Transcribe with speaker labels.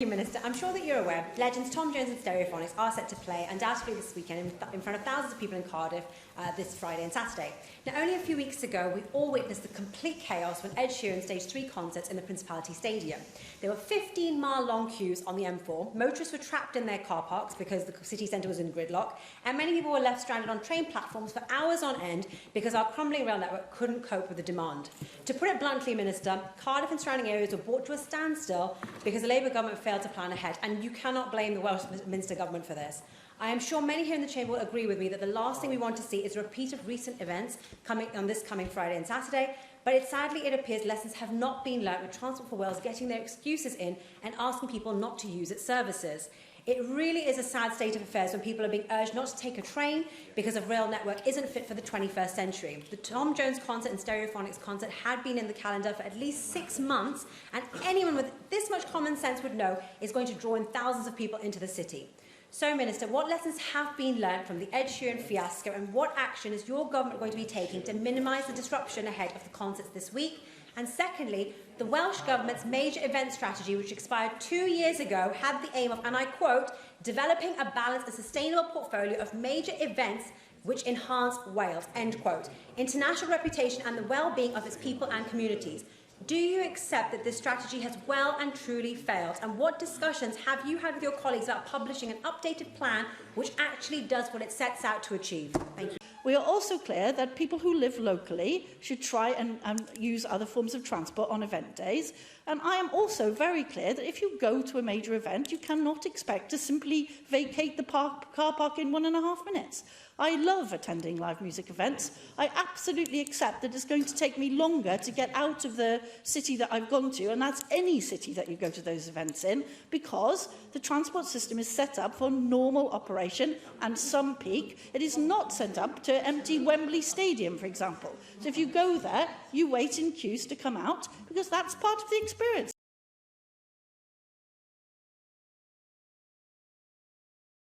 Speaker 1: Minister, I'm sure that you're aware legends Tom Jones and Stereophonics are set to play undoubtedly this weekend in front of thousands of people in Cardiff this Friday and Saturday. Now, only a few weeks ago, we all witnessed the complete chaos when Ed Sheeran staged 3 concerts in the Principality Stadium. There were 15-mile-long queues on the M4, motorists were trapped in their car parks because the city centre was in gridlock, and many people were left stranded on train platforms for hours on end because our crumbling rail network couldn't cope with the demand. To put it bluntly, Minister, Cardiff and surrounding areas were brought to a standstill because the Labour government failed to plan ahead, and you cannot blame the Westminster government for this. I am sure many here in the Chamber will agree with me that the last thing we want to see is a repeat of recent events coming Friday and Saturday, but sadly it appears lessons have not been learnt with Transport for Wales getting their excuses in and asking people not to use its services. It really is a sad state of affairs when people are being urged not to take a train because a rail network isn't fit for the 21st century. The Tom Jones concert and Stereophonics concert had been in the calendar for at least 6 months, and anyone with this much common sense would know is going to draw in thousands of people into the city. So, Minister, what lessons have been learnt from the Ed Sheeran fiasco, and what action is your government going to be taking to minimise the disruption ahead of the concerts this week? And secondly, the Welsh Government's major event strategy, which expired 2 years ago, had the aim of, and I quote, developing a balanced and sustainable portfolio of major events which enhance Wales, end quote, international reputation and the well-being of its people and communities. Do you accept that this strategy has well and truly failed? And what discussions have you had with your colleagues about publishing an updated plan which actually does what it sets out to achieve? Thank you.
Speaker 2: We are also clear that people who live locally should try and use other forms of transport on event days. And I am also very clear that if you go to a major event, you cannot expect to simply vacate the car park in 1.5 minutes. I love attending live music events. I absolutely accept that it's going to take me longer to get out of the city that I've gone to, and that's any city that you go to those events in, because the transport system is set up for normal operation and some peak. It is not set up to empty Wembley Stadium, for example. So if you go there, you wait in queues to come out, because that's part of the experience.